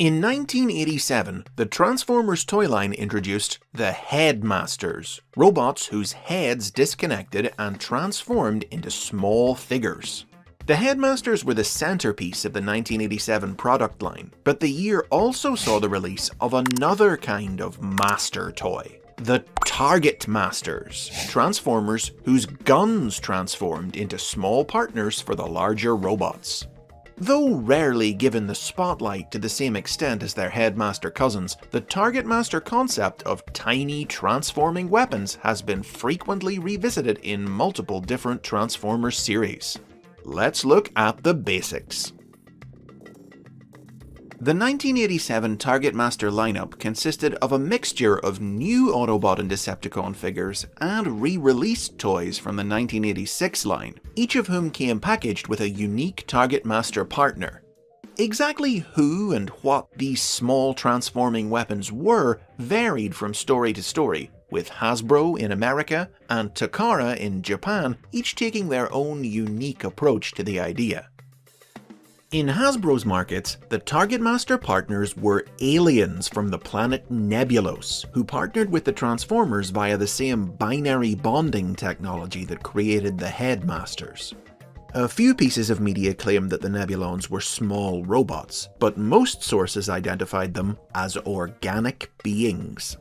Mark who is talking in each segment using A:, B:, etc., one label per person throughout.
A: In 1987, the Transformers toy line introduced the Headmasters, robots whose heads disconnected and transformed into small figures. The Headmasters were the centerpiece of the 1987 product line, but the year also saw the release of another kind of master toy, the TARGETMASTERS, Transformers whose guns transformed into small partners for the larger robots. Though rarely given the spotlight to the same extent as their Headmaster cousins, the TARGETMASTER concept of tiny transforming weapons has been frequently revisited in multiple different Transformers series. Let's look at the basics. The 1987 TARGETMASTER lineup consisted of a mixture of new Autobot and Decepticon figures and re-released toys from the 1986 line, each of whom came packaged with a unique TARGETMASTER partner. Exactly who and what these small transforming weapons were varied from story to story, with Hasbro in America and Takara in Japan each taking their own unique approach to the idea. In Hasbro's markets, the TARGETMASTER partners were aliens from the planet Nebulos, who partnered with the Transformers via the same binary bonding technology that created the Headmasters. A few pieces of media claimed that the Nebulons were small robots, but most sources identified them as organic beings.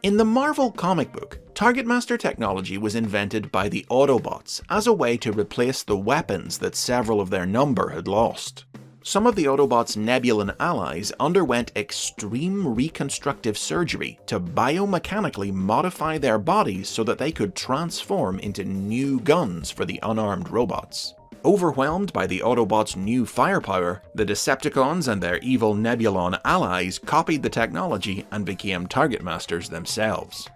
A: In the Marvel comic book, TARGETMASTER technology was invented by the Autobots as a way to replace the weapons that several of their number had lost. Some of the Autobots' Nebulan allies underwent extreme reconstructive surgery to biomechanically modify their bodies so that they could transform into new guns for the unarmed robots. Overwhelmed by the Autobots' new firepower, the Decepticons and their evil Nebulon allies copied the technology and became TARGETMASTERs themselves.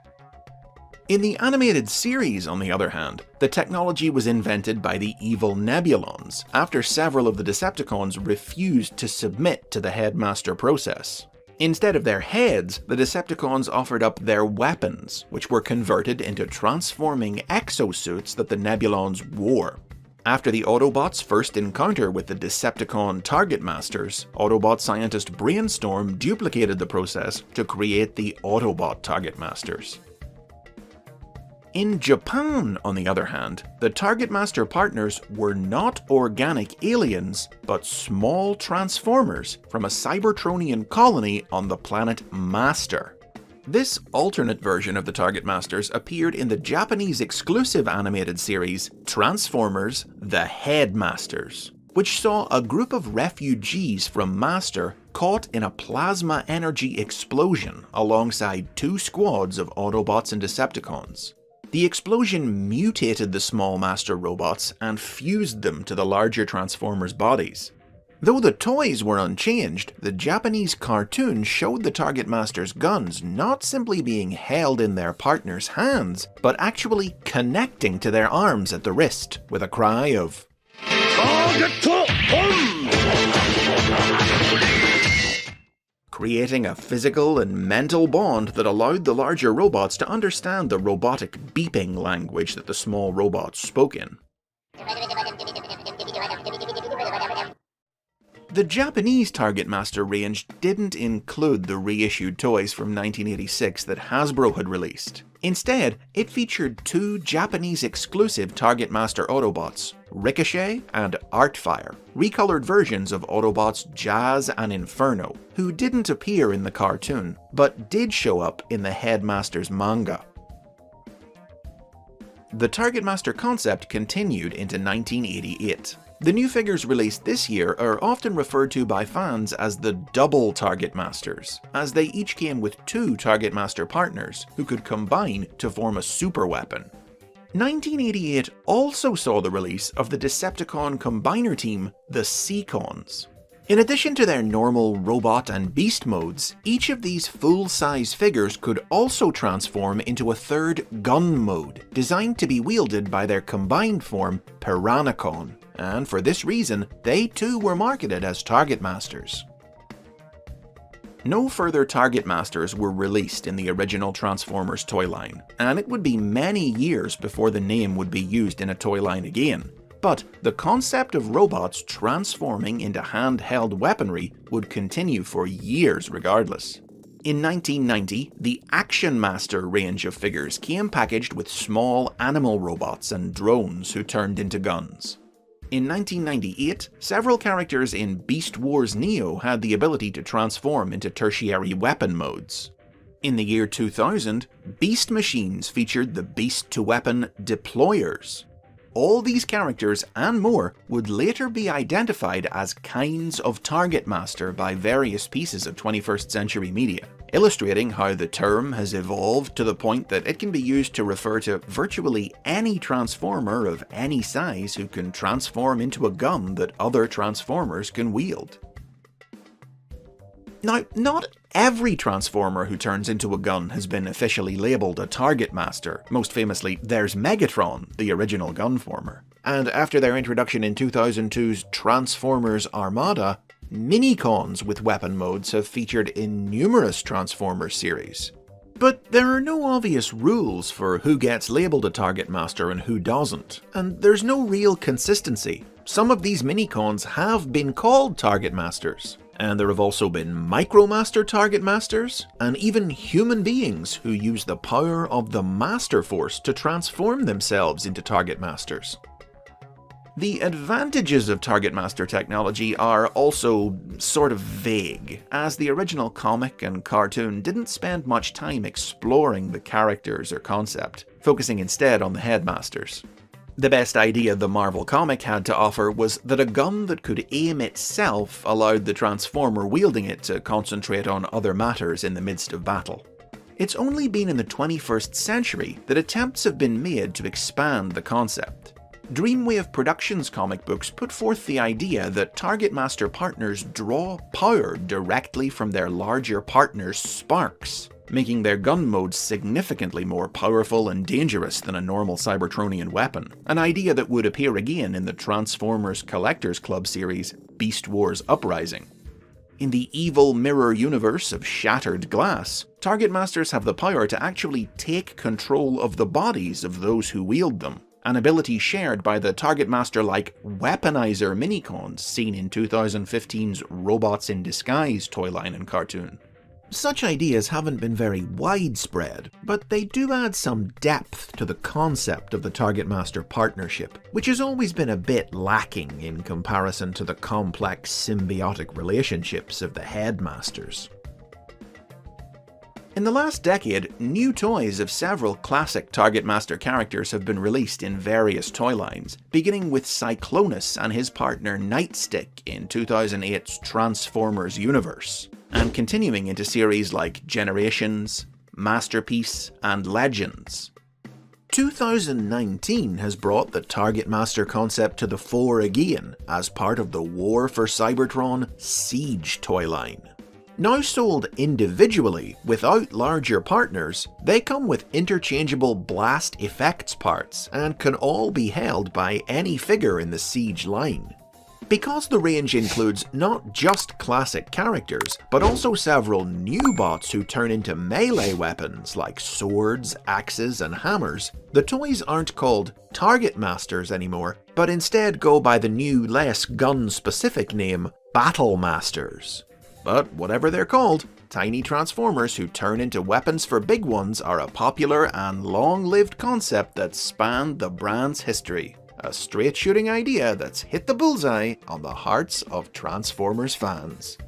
A: In the animated series, on the other hand, the technology was invented by the evil Nebulons after several of the Decepticons refused to submit to the Headmaster process. Instead of their heads, the Decepticons offered up their weapons, which were converted into transforming exosuits that the Nebulons wore. After the Autobots' first encounter with the Decepticon TARGETMASTERs, Autobot scientist Brainstorm duplicated the process to create the Autobot TARGETMASTERs. In Japan, on the other hand, the TARGETMASTER partners were not organic aliens, but small transformers from a Cybertronian colony on the planet Master. This alternate version of the TARGETMASTERs appeared in the Japanese exclusive animated series Transformers: The Headmasters, which saw a group of refugees from Master caught in a plasma energy explosion alongside two squads of Autobots and Decepticons. The explosion mutated the small Master robots and fused them to the larger Transformers' bodies. Though the toys were unchanged, the Japanese cartoon showed the TARGETMASTER's guns not simply being held in their partners' hands, but actually connecting to their arms at the wrist, with a cry of "Target home!" creating a physical and mental bond that allowed the larger robots to understand the robotic beeping language that the small robots spoke in. The Japanese TARGETMASTER range didn't include the reissued toys from 1986 that Hasbro had released. Instead, it featured two Japanese-exclusive TARGETMASTER Autobots, Ricochet and Artfire, recolored versions of Autobots Jazz and Inferno, who didn't appear in the cartoon, but did show up in the Headmasters manga. The TARGETMASTER concept continued into 1988. The new figures released this year are often referred to by fans as the double TARGETMASTERs, as they each came with two TARGETMASTER partners who could combine to form a superweapon. 1988 also saw the release of the Decepticon combiner team, the Seacons. In addition to their normal robot and beast modes, each of these full-size figures could also transform into a third gun mode, designed to be wielded by their combined form, Piranacon, and for this reason, they too were marketed as TARGETMASTERs. No further TARGETMASTERs were released in the original Transformers toy line, and it would be many years before the name would be used in a toy line again. But the concept of robots transforming into handheld weaponry would continue for years regardless. In 1990, the Action Master range of figures came packaged with small animal robots and drones who turned into guns. In 1998, several characters in Beast Wars Neo had the ability to transform into tertiary weapon modes. In the year 2000, Beast Machines featured the beast-to-weapon deployers. All these characters and more would later be identified as kinds of Target Master by various pieces of 21st century media, illustrating how the term has evolved to the point that it can be used to refer to virtually any transformer of any size who can transform into a gun that other transformers can wield. Now, not every transformer who turns into a gun has been officially labelled a Target Master. Most famously, there's Megatron, the original gunformer. And after their introduction in 2002's Transformers Armada, Minicons with weapon modes have featured in numerous Transformers series. But there are no obvious rules for who gets labelled a Target Master and who doesn't, and there's no real consistency. Some of these Minicons have been called Target Masters, and there have also been Micromaster Target Masters, and even human beings who use the power of the Master Force to transform themselves into Target Masters. The advantages of Target Master technology are also sort of vague, as the original comic and cartoon didn't spend much time exploring the characters or concept, focusing instead on the headmasters. The best idea the Marvel comic had to offer was that a gun that could aim itself allowed the Transformer wielding it to concentrate on other matters in the midst of battle. It's only been in the 21st century that attempts have been made to expand the concept. Dreamwave Productions comic books put forth the idea that Target Master partners draw power directly from their larger partners' sparks, making their gun modes significantly more powerful and dangerous than a normal Cybertronian weapon, an idea that would appear again in the Transformers Collectors Club series Beast Wars Uprising. In the evil mirror universe of Shattered Glass, Target Masters have the power to actually take control of the bodies of those who wield them, an ability shared by the Target Master-like Weaponizer Minicons seen in 2015's Robots in Disguise toyline and cartoon. Such ideas haven't been very widespread, but they do add some depth to the concept of the Target Master partnership, which has always been a bit lacking in comparison to the complex symbiotic relationships of the Headmasters. In the last decade, new toys of several classic Target Master characters have been released in various toy lines, beginning with Cyclonus and his partner Nightstick in 2008's Transformers universe, and continuing into series like Generations, Masterpiece, and Legends. 2019 has brought the Target Master concept to the fore again as part of the War for Cybertron Siege toy line. Now sold individually, without larger partners, they come with interchangeable blast effects parts and can all be held by any figure in the Siege line. Because the range includes not just classic characters, but also several new bots who turn into melee weapons like swords, axes, and hammers, the toys aren't called Target Masters anymore, but instead go by the new, less gun-specific name Battle Masters. But whatever they're called, tiny transformers who turn into weapons for big ones are a popular and long-lived concept that spanned the brand's history. A straight-shooting idea that's hit the bullseye on the hearts of Transformers fans.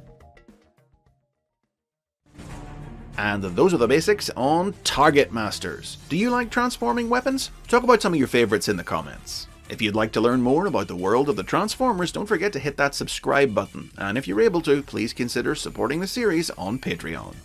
A: And those are the basics on Target Masters. Do you like transforming weapons? Talk about some of your favorites in the comments. If you'd like to learn more about the world of the Transformers, don't forget to hit that subscribe button, and if you're able to, please consider supporting the series on Patreon.